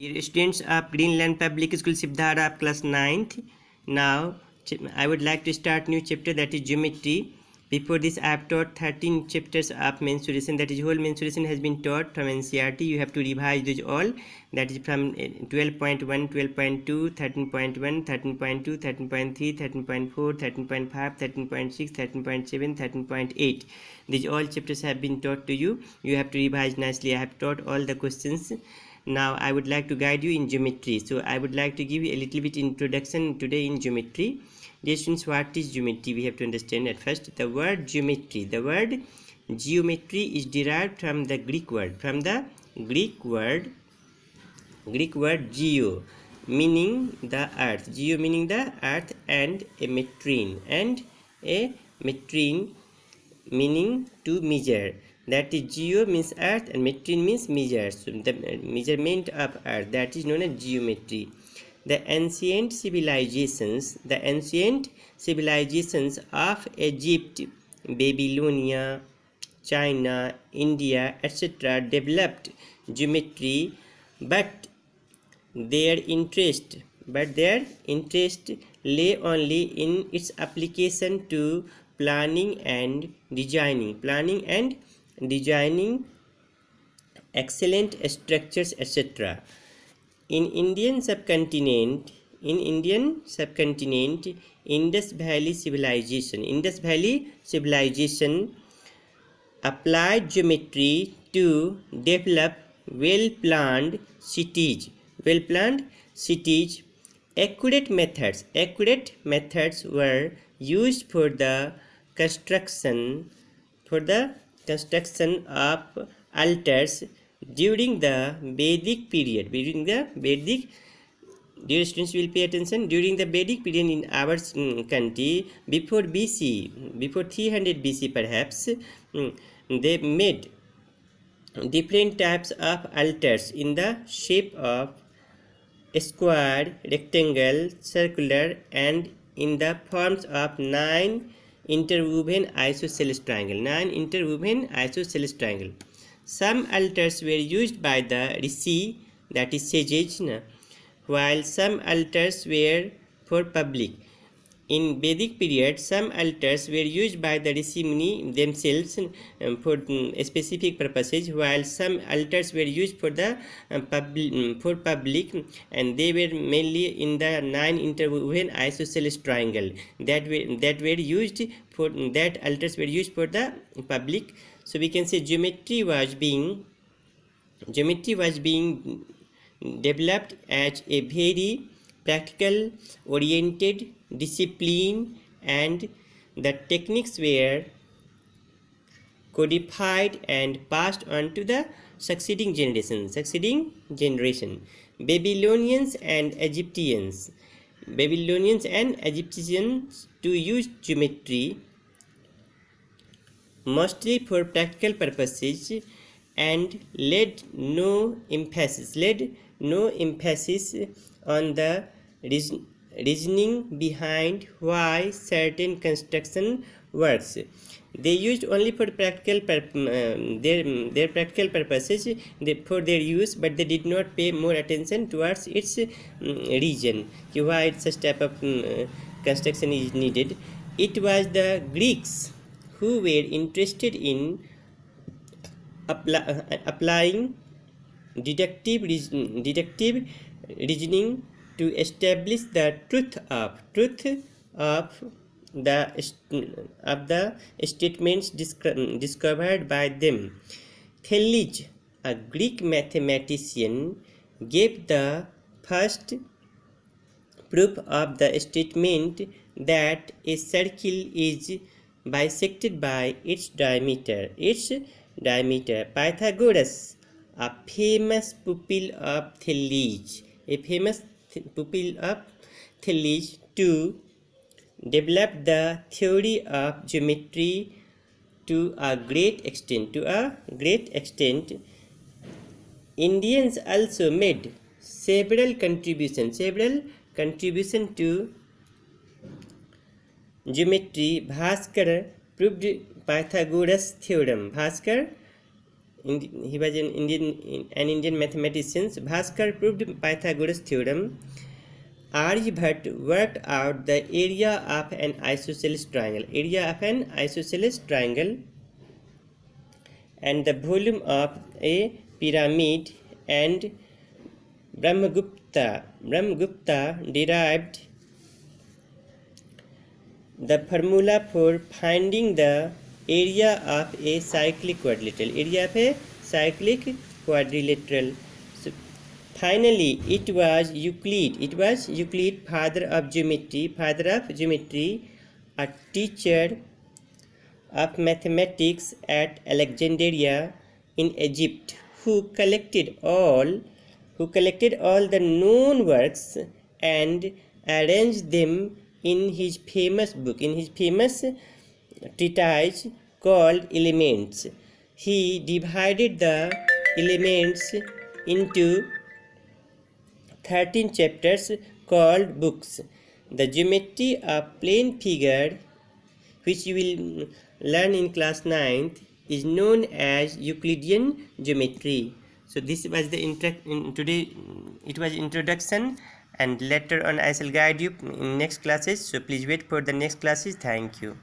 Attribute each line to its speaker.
Speaker 1: Dear students of Greenland Public School Sibdhara of class 9th, now I would like to start new chapter, that is geometry. Before this I have taught 13 chapters of mensuration, that is whole mensuration has been taught from NCERT. You have to revise those all, that is from 12.1, 12.2, 13.1, 13.2, 13.3, 13.4, 13.5, 13.6, 13.7, 13.8. These all chapters have been taught to you. You have to revise nicely. I have taught all the questions. Now I would like to guide you in geometry. So I would like to give you a little bit introduction today in geometry. Dear students, what is geometry? We have to understand at first the word geometry. The word geometry is derived from the Greek word. Greek word geo, meaning the earth. Geo meaning the earth, and a metrine. And a metrine meaning to measure. That is, geo means earth and metrine means measure. So the measurement of earth, that is known as geometry. The ancient civilizations of Egypt, Babylonia, China, India, etc. developed geometry, but their interest lay only in its application to planning and designing excellent structures, etc. In Indian subcontinent, Indus Valley civilization applied geometry to develop well-planned cities. Accurate methods were used for the construction of altars during the Vedic period. Dear students will pay attention. During the Vedic period in our country, before 300 BC perhaps, they made different types of altars in the shape of square, rectangle, circular, and in the forms of 9 interwoven isosceles triangle. Some altars were used by the rishi, that is sages, while some altars were for public. In Vedic period, some altars were used by the rishi muni themselves for specific purposes, while some altars were used for the public, and they were mainly in the 9 interwoven isosceles triangle that altars were used for the public. So we can say geometry was being developed as a very practical oriented discipline, and the techniques were codified and passed on to the succeeding generation. Babylonians and Egyptians to use geometry mostly for practical purposes and laid no emphasis on the reasoning behind why certain construction works. They used only for practical their practical purposes for their use, but they did not pay more attention towards its reason, why such type of construction is needed. It was the Greeks who were interested in applying deductive reasoning to establish the truth of the statements discovered by them. Thales, a Greek mathematician, gave the first proof of the statement that a circle is bisected by its diameter. Pythagoras, a famous pupil of Thales, to develop the theory of geometry to a great extent. Indians also made several contributions to geometry. Bhaskar proved Pythagoras' theorem. He was an Indian mathematician. Bhaskar proved Pythagoras' theorem. Aryabhatta worked out the area of an isosceles triangle. Area of an isosceles triangle and the volume of a pyramid, and Brahmagupta derived the formula for finding the area of a cyclic quadrilateral. Area of a cyclic quadrilateral. So, finally, it was Euclid, father of geometry, a teacher of mathematics at Alexandria in Egypt, who collected all the known works and arranged them in his famous treatise called Elements. He divided the elements into 13 chapters called books. The geometry of plane figure, which you will learn in class 9th, is known as Euclidean geometry. So this was the today it was introduction, and later on I shall guide you in next classes. So please wait for the next classes. Thank you.